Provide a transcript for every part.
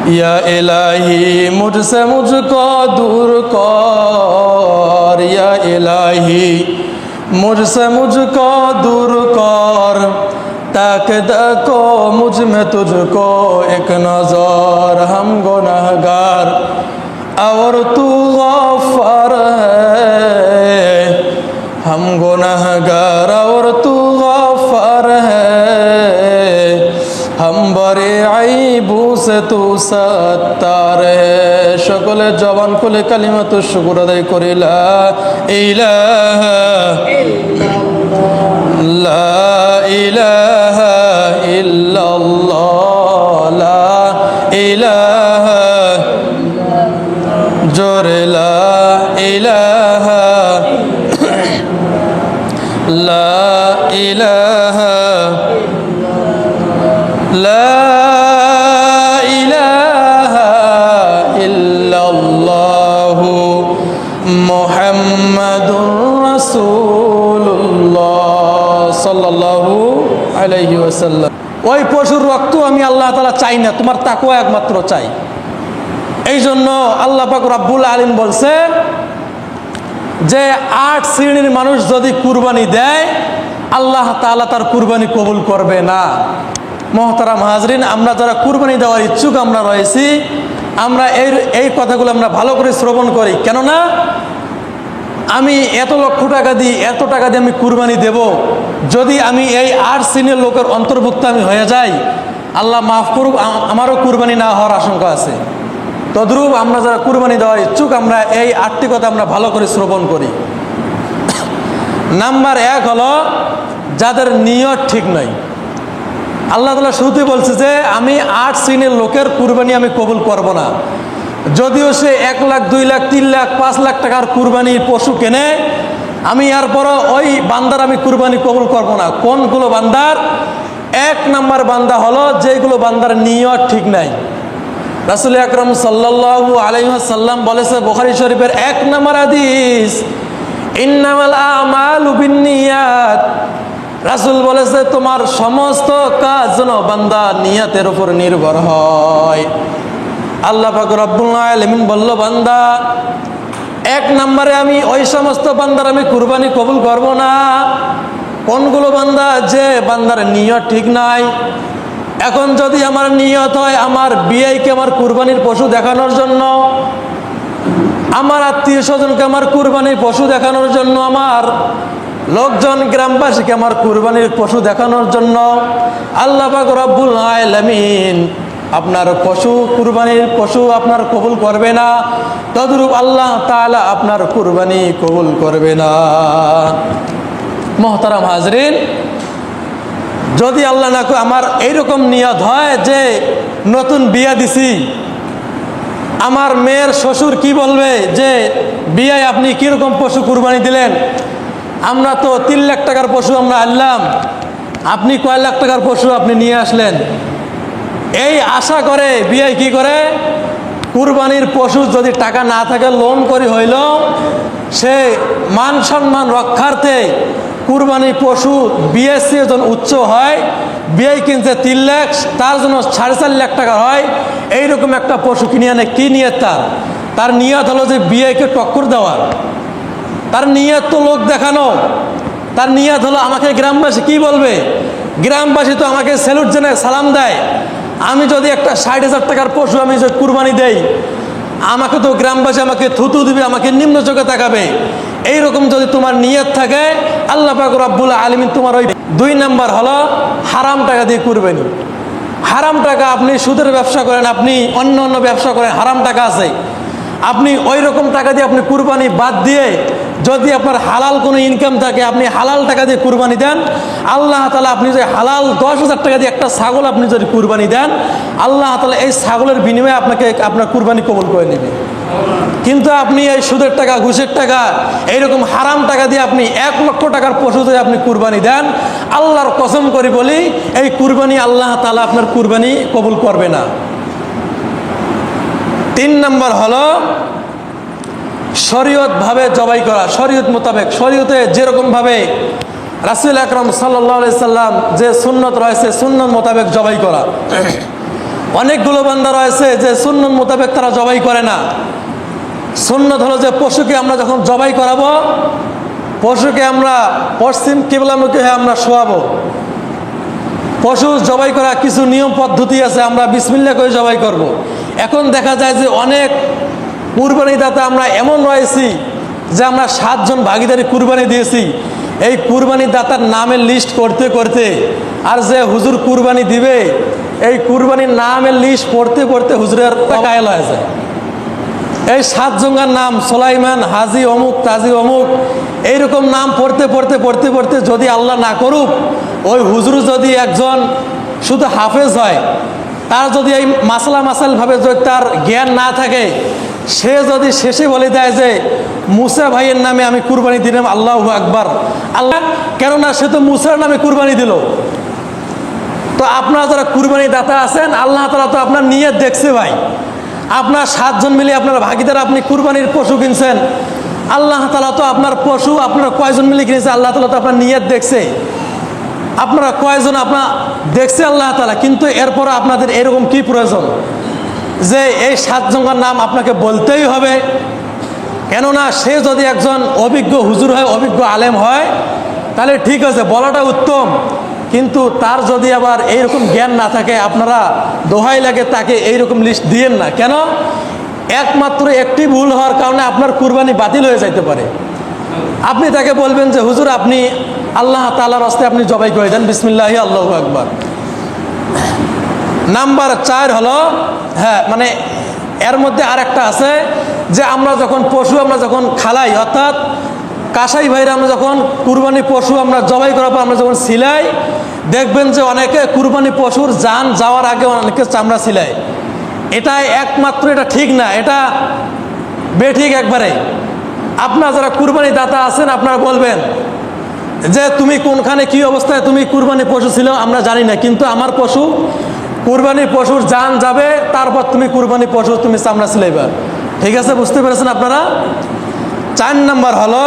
या इलाही मुझसे मुझको दूर कर, या इलाही मुझसे मुझको दूर कर, ताकि देखो मुझ में तुझको एक नजर। हम गुनहगार और तू गफ्फार है, हम गुनहगार और तू गफ्फार है, हम बड़े आईबू से तू सत्तार है। সকলে জবান খুলে কালিমাতুশ শুকর আদায় করি লা ইলাহা ইল্লাল্লাহ, লা ইলাহা ইল্লাল্লাহ, লা ইলাহা জোরে লা ইলাহা, লা ইলাহা, লা ইলাহা ইল্লাল্লাহু মুহাম্মাদুর রাসূলুল্লাহ সাল্লাল্লাহু আলাইহি ওয়াসাল্লাম। ওই পশুর রক্ত আমি আল্লাহ তাআলা চাই না, তোমার তাকওয়া একমাত্র চাই। এই জন্য আল্লাহ পাক রব্বুল আলামিন বলছে যে 8 শ্রেণীর মানুষ যদি কুরবানি দেয় আল্লাহ তাআলা তার কুরবানি কবুল করবে না। মোহতারাম হাজরিন, আমরা যারা কুরবানি দেওয়ার ইচ্ছুক আমরা রয়েছি, আমরা এই কথাগুলো আমরা ভালো করে শ্রবণ করি। কেননা আমি এত লক্ষ টাকা দিই, এত টাকা দিয়ে আমি কুরবানি দেব, যদি আমি এই 8 শ্রেণীর লোকের অন্তর্ভুক্ত আমি হয়ে যাই, আল্লাহ মাফ করুক, আমারও কুরবানি না হওয়ার আশঙ্কা আছে। তদ্রূপ আমরা যারা কুরবানি দেওয়ার ইচ্ছুক আমরা এই 8টি কথা আমরা ভালো করে শ্রবণ করি। নাম্বার 1 হলো যাদের নিয়ত ঠিক নয়। আল্লাহ তাআলা শুরুতে বলছে যে আমি 8 শ্রেণীর লোকের কুরবানি আমি কবুল করব না। যদিও সে 1 লাখ 2 লাখ 3 লাখ 5 লাখ টাকার কুরবানির পশু কেনে, আমি এরপরও ওই বান্দার আমি কুরবানি কবুল করব না। কোনগুলো বান্দার? 1 নাম্বার বান্দা হলো যেগুলো বান্দার নিয়ত ঠিক নাই। রাসূল আকরাম সাল্লাল্লাহু আলাইহি ওয়াসাল্লাম বলেছে বুখারী শরীফের 1 নাম্বার হাদিস, ইন্নামাল আমালু বিন্নিয়াত। রাসূল বলেছে তোমার সমস্ত কাজ যেন বান্দা নিয়তের উপর নির্ভর হয়। আল্লাহ পাক রব্বুল আলামিন বলল বান্দা 1 নম্বরে আমি ওই সমস্ত বান্দার আমি কুরবানি কবুল করব না। কোনগুলো বান্দা? যে বান্দার নিয়ত ঠিক নাই। এখন যদি আমার নিয়ত হয় আমার বিয়েকে আমার কুরবানির পশু দেখানোর জন্য, আমার আত্মীয় স্বজনকে আমার কুরবানির পশু দেখানোর জন্য, আমার লোকজন গ্রামবাসীকে আমার কুরবানির পশু দেখানোর জন্য, আল্লাহ পাক রব্বুল আলামিন আপনার পশু কুরবানির পশু আপনার কবুল করবে না। তদ্রূপ আল্লাহ তাআলা আপনার কুরবানি কবুল করবে না। মোহতারাম হাজরিন, যদি আল্লাহ না করে আমার এইরকম নিয়ত হয় যে নতুন বিয়ে দিছি, আমার মেয়ের শ্বশুর কি বলবে যে বিয়ে আপনি কীরকম পশু কুরবানি দিলেন, আমরা তো 3 লাখ টাকার পশু আমরা আনলাম, আপনি কয় লাখ টাকার পশু আপনি নিয়ে আসলেন। এই আশা করে বিয়ে কি করে কুরবানির পশু যদি টাকা না থাকে লোন করে হইল, সে মান সম্মান রক্ষার্থে কুরবানির পশু বিয়ের চেয়ে যখন উচ্চ হয়, বিয়ে কিনছে 3 লাখ, তার জন্য 4.5 লাখ টাকা হয়, এইরকম একটা পশু কিনে আনে। কি নিয়ত? তার নিয়ত হলো যে বিয়েকে টক্কর দেওয়ার, তার নিয়ত তো লোক দেখানো, তার নিয়ত হলো আমাকে গ্রামবাসী কি বলবে, গ্রামবাসী তো আমাকে স্যালুট জানায় সালাম দেয়, আমি যদি একটা 60,000 টাকার পশু আমি যে কুরবানি দেই, আমাকে তো গ্রামবাসী আমাকে থুতু দিবে, আমাকে নিম্ন চোখে তাকাবে। এইরকম যদি তোমার নিয়ত থাকে, আল্লাহ পাক রব্বুল আলামিন তোমার ওই 2 নাম্বার হলো হারাম টাকা দিয়ে কুরবানি। হারাম টাকা, আপনি সুদের ব্যবসা করেন, আপনি অন্য অন্য ব্যবসা করেন, হারাম টাকা আছে, আপনি ওই রকম টাকা দিয়ে আপনি কুরবানি বাদ দিয়ে যদি আপনার হালাল কোনো ইনকাম থাকে আপনি হালাল টাকা দিয়ে কুরবানি দেন, আল্লাহ তাআলা আপনি যে হালাল 10,000 টাকা দিয়ে একটা ছাগল আপনি যদি কুরবানি দেন, আল্লাহ তাআলা এই ছাগলের বিনিময়ে আপনাকে আপনার কুরবানি কবুল করে নেবে। কিন্তু আপনি এই সুদের টাকা, ঘুষের টাকা, এইরকম হারাম টাকা দিয়ে আপনি 1 লক্ষ টাকার পশু যদি আপনি কুরবানি দেন, আল্লাহর কসম করে বলি এই কুরবানি আল্লাহ তাআলা আপনার কুরবানি কবুল করবে না। 3 নম্বর হলো শরীয়তভাবে জবাই করা, শরীয়ত মোতাবেক, শরীয়তে যেরকমভাবে রাসূল আকরাম সাল্লাল্লাহু আলাইহি সাল্লাম যে সুন্নত রয়েছে সুন্নত মোতাবেক জবাই করা। অনেকগুলো বান্দা রয়েছে যে সুন্নত মোতাবেক তারা জবাই করে না। সুন্নত হলো যে পশুকে আমরা যখন জবাই করাবো, পশুকে আমরা পশ্চিম কিবলামুখী হয়ে আমরা শোয়াবো। পশু জবাই করা কিছু নিয়ম পদ্ধতি আছে, আমরা বিসমিল্লাহ করে জবাই করব। এখন দেখা যায় যে অনেক কুরবানি দাতা আমরা এমন রয়েছি যে আমরা 7 জন ভাগিদারি কুরবানি দিয়েছি। এই কুরবানি দাতার নামের লিস্ট করতে করতে আর যে হুজুর কুরবানি দিবে এই কুরবানির নামের লিস্ট পড়তে পড়তে হুজুরের কায়েল হয়ে যায়। এই 7 জনের নাম সোলাইমান, হাজি অমুক, তাজি অমুক, এইরকম নাম পড়তে পড়তে পড়তে পড়তে যদি আল্লাহ না করুক ওই হুজুর যদি একজন শুধু হাফেজ হয়, তার যদি এই মাসালভাবে যদি তার জ্ঞান না থাকে, সে যদি শেষে বলে দেয় যে মুসা ভাইয়ের নামে আমি কুরবানি দিলাম, আল্লাহু আকবার, আল্লাহ, কেননা সে তো মুসার নামে কুরবানি দিল। তো আপনারা যারা কুরবানি দাতা আছেন, আল্লাহ তাআলা তো আপনার নিয়ত দেখছে ভাই। আপনার 7 জন মিলে আপনার ভাগিদার আপনি কুরবানির পশু কিনছেন, আল্লাহ তাআলা তো আপনার পশু আপনার কয়জন মিলে কিনেছে আল্লাহ তাআলা তো আপনার নিয়ত দেখছে। আপনারা কয়জন আপনার দেখছে আল্লাহ তাআলা, কিন্তু এরপর আপনাদের এরকম কি প্রয়োজন যে এই 7 জনের নাম আপনাকে বলতেই হবে? কেননা সে যদি একজন অভিজ্ঞ হুজুর হয়, অভিজ্ঞ আলেম হয়, তাহলে ঠিক আছে, বলাটা উত্তম। কিন্তু তার যদি আবার এইরকম জ্ঞান না থাকে, আপনারা দোহাই লাগে তাকে এইরকম লিস্ট দিয়েন না। কেন? একমাত্র একটি ভুল হওয়ার কারণে আপনার কুরবানি বাতিল হয়ে যাইতে পারে। আপনি তাকে বলবেন যে হুজুর আপনি আল্লাহ তাআলার রাস্তায় আপনি জবাই করে দেন, বিসমিল্লাহি আল্লাহু আকবার। নাম্বার 4 হলো, হ্যাঁ মানে এর মধ্যে আর একটা আছে যে আমরা যখন পশু আমরা যখন খালাই, অর্থাৎ কাসাই ভাইরা আমরা যখন কুরবানি পশু আমরা জবাই করার পর আমরা যখন সিলাই, দেখবেন যে অনেকে কুরবানি পশুর জান যাওয়ার আগে অনেকে চামড়া সিলায়। এটা একমাত্র এটা ঠিক না, এটা বেঠিক একবারে। আপনারা যারা কুরবানি দাতা আছেন আপনারা বলবেন যে তুমি কোনখানে কি অবস্থায় তুমি কুরবানি পশু ছিল আমরা জানি না, কিন্তু আমার পশু কুরবানি পশুর জান যাবে, তারপর তুমি কুরবানি পশু তুমি চামড়া সিলাইবা। ঠিক আছে, বুঝতে পেরেছেন আপনারা? 4 নাম্বার হলো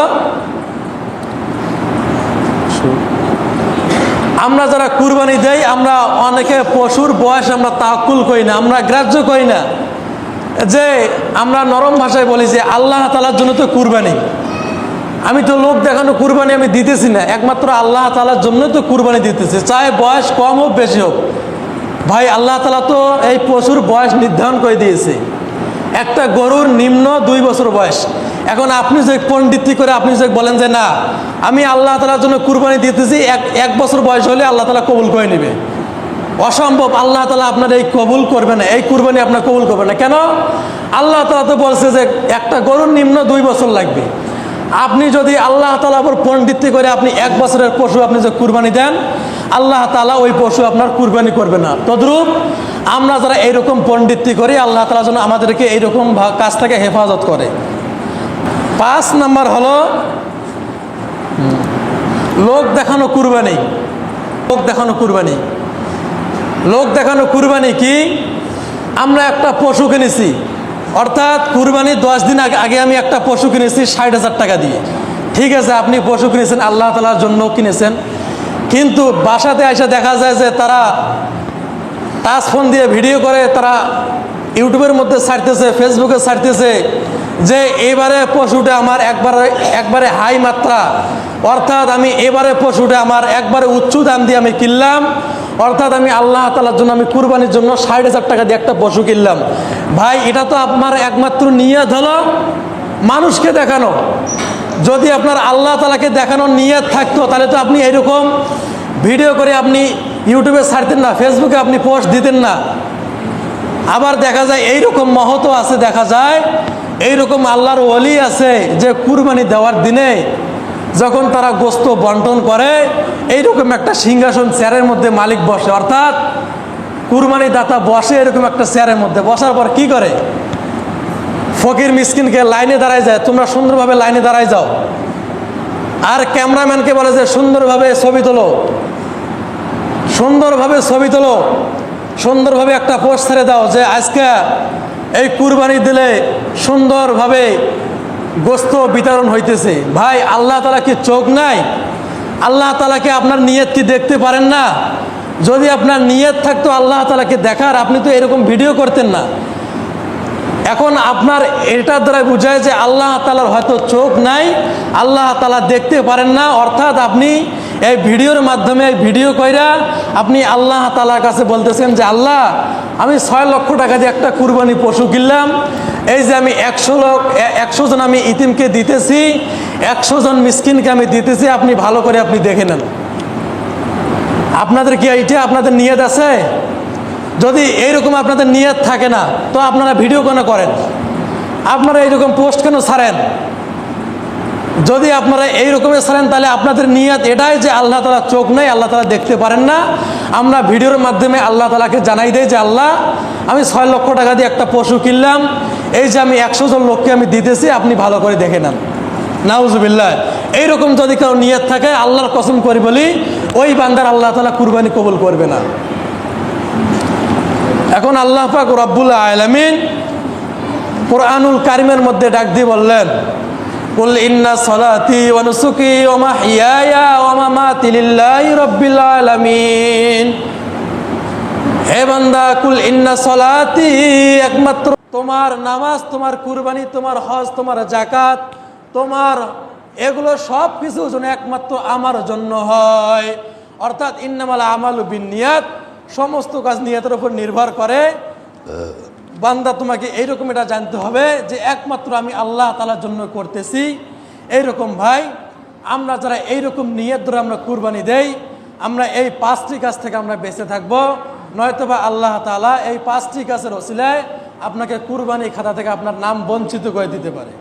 আমরা যারা কুরবানি দেই, আমরা অনেকে পশুর বয়স আমরা তাওয়াক্কুল করি না, আমরা গ্রাহ্য করি না। যে আমরা নরম ভাষায় বলি যে আল্লাহ তাআলার জন্য তো কুরবানি, আমি তো লোক দেখানো কুরবানি আমি দিতেছি না, একমাত্র আল্লাহ তাআলার জন্য তো কুরবানি দিতেছি, চাहे বয়স কম হোক বেশি হোক। ভাই আল্লাহ তাআলা তো এই পশুর বয়স নির্ধারণ করে দিয়েছে। একটা গরুর নিম্ন 2 বছর বয়স। এখন আপনি যে পণ্ডিতি করে আপনি যে বলেন যে না আমি আল্লাহ তাআলার জন্য কুরবানি দিতেছি, 1 বছর বয়স হলে আল্লাহ তাআলা কবুল করে নেবে, অসম্ভব। আল্লাহ তাআলা আপনার এই কবুল করবে না, এই কুরবানি আপনার কবুল করবে না। কেন? আল্লাহ তাআলা তো বলছে যে একটা গরুর নিম্ন 2 বছর লাগবে। আপনি যদি আল্লাহ তাআলার উপর পণ্ডিতি করে আপনি 1 বছরের পশু আপনি যে কুরবানি দেন, আল্লাহ তাআলা ওই পশু আপনার কুরবানি করবে না। তদ্রূপ আমরা যারা এইরকম পণ্ডিতি করি, আল্লাহ তাআলা যেন আমাদেরকে এইরকম কাজ থেকে হেফাজত করে। 5 নাম্বার হলো লোক দেখানো কুরবানি। লোক দেখানো কুরবানি, লোক দেখানো কুরবানি কি? আমরা একটা পশু কিনেছি, অর্থাৎ কুরবানির 10 দিন আগে আমি একটা পশু কিনেছি 60,000 টাকা দিয়ে। ঠিক আছে, আপনি পশু কিনেছেন আল্লাহ তাআলার জন্য কিনেছেন, কিন্তু বাসাতে এসে দেখা যায় যে তারা টাচ ফোন দিয়ে ভিডিও করে, তারা ইউটিউবের মধ্যে ছাড়তেছে, ফেসবুকে ছাড়তেছে যে এবারে পশুটা আমার একবারে হাই মাত্রা, অর্থাৎ আমি এবারে পশুটা আমার একবারে উচ্চ দাম দিয়ে আমি কিনলাম, অর্থাৎ আমি আল্লাহ তাআলার জন্য আমি কুরবানির জন্য 60,000 টাকা দিয়ে একটা পশু কিনলাম। ভাই এটা তো আপনার একমাত্র নিয়ত হলো মানুষকে দেখানো। যদি আপনার আল্লাহ তাআলাকে দেখানোর নিয়ত থাকতো তাহলে তো আপনি এরকম ভিডিও করে আপনি ইউটিউবে ছাড়তেন না, ফেসবুকে আপনি পোস্ট দিতেন না। আবার দেখা যায় এইরকম মহৎও আছে, দেখা যায় এইরকম আল্লাহর ওলি আছে যে কুরবানি দেওয়ার দিনে যখন তারা গোস্ত বন্টন করে, এইরকম একটা সিংহাসন চেয়ারের মধ্যে মালিক বসে, অর্থাৎ কুরবানি দাতা বসে এরকম একটা চেয়ারের মধ্যে। বসার পর কি করে? ফকির মিসকিনকে লাইনে দাঁড়ায় যায়, তোমরা সুন্দরভাবে লাইনে দাঁড়ায় যাও। আর ক্যামেরাম্যানকে বলে যে সুন্দরভাবে ছবি তোলো, সুন্দরভাবে ছবি তোলো, সুন্দরভাবে একটা পোস্ট ছেড়ে দাও যে আজকে এই কুরবানি দিলে সুন্দরভাবে গোস্ত বিতরণ হইতেছে। ভাই আল্লাহ তাআলা কি চোখ নাই? আল্লাহ তাআলা কি আপনার নিয়ত কি দেখতে পারেন না? যদি আপনার নিয়ত থাকতো আল্লাহ তাআলাকে দেখার, আপনি তো এরকম ভিডিও করতেন না। এখন আপনার এটার দ্বারা বোঝায় যে আল্লাহ তাআলার হয়তো চোখ নাই, আল্লাহ তাআলা দেখতে পারেন না, অর্থাৎ আপনি এই ভিডিওর মাধ্যমে এই ভিডিও কইরা আপনি আল্লাহ তাআলার কাছে বলতেছেন যে আল্লাহ, আমি 6 লক্ষ টাকা দিয়ে একটা কুরবানি পশু কিনলাম, এই যে আমি 100 জন আমি ইতিমকে দিতেছি, 100 জন মিসকিনকে আমি দিতেছি, আপনি ভালো করে আপনি দেখে নেন। আপনাদের কি এইটা আপনাদের নিয়ত আছে? যদি এইরকম আপনাদের নিয়ত থাকে না, তো আপনারা ভিডিও কেন করেন? আপনারা এইরকম পোস্ট কেন ছাড়েন? যদি আপনারা এইরকমের ছাড়েন, তাহলে আপনাদের নিয়ত এটাই যে আল্লাহ তাআলা চোখ নেই, আল্লাহ তাআলা দেখতে পারেন না। আমরা ভিডিওর মাধ্যমে আল্লাহ তাআলাকে জানাই দেই যে আল্লাহ, আমি 6 লক্ষ টাকা দিয়ে একটা পশু কিনলাম, এই যে আমি 100 জন লোককে আমি দিতেছি, আপনি ভালো করে দেখে নেন। নাউজুবিল্লাহ। এইরকম যদি কারো নিয়ত থাকে, আল্লাহর কসম করে বলি, ওই বান্দার আল্লাহ তাআলা কুরবানি কবুল করবে না। এখন আল্লাহ পাক রব্বুল আলামিন কোরআনুল কারিমের মধ্যে ডাক দিয়ে বললেন, কুল ইন্না সলাতি ওয়া নুসুকি ওয়া মাহইয়ায়া ওয়া মামাতি লিল্লাহি রাব্বিল আলামিন। হে বান্দা, কুল ইন্না সলাতি, একমাত্র তোমার নামাজ, তোমার কুরবানি, তোমার হজ, তোমার যাকাত, তোমার এগুলো সব কিছু যেন একমাত্র আমার জন্য হয়। অর্থাৎ ইন্নামাল আমালু বিন্নিয়াত, সমস্ত কাজ নিয়তের উপর নির্ভর করে। বান্দা, তোমাকে এইরকম এটা জানতে হবে যে একমাত্র আমি আল্লাহ তাআলার জন্য করতেছি। এইরকম ভাই, আমরা যারা এইরকম নিয়ত ধরে আমরা কুরবানি দেই, আমরা এই 5টি কাজ থেকে আমরা বেঁচে থাকবো। নয়তোবা আল্লাহ তাআলা এই 5টি কাজের ওসিলায় আপনাকে কুরবানি খাতা থেকে আপনার নাম বঞ্চিত করে দিতে পারে।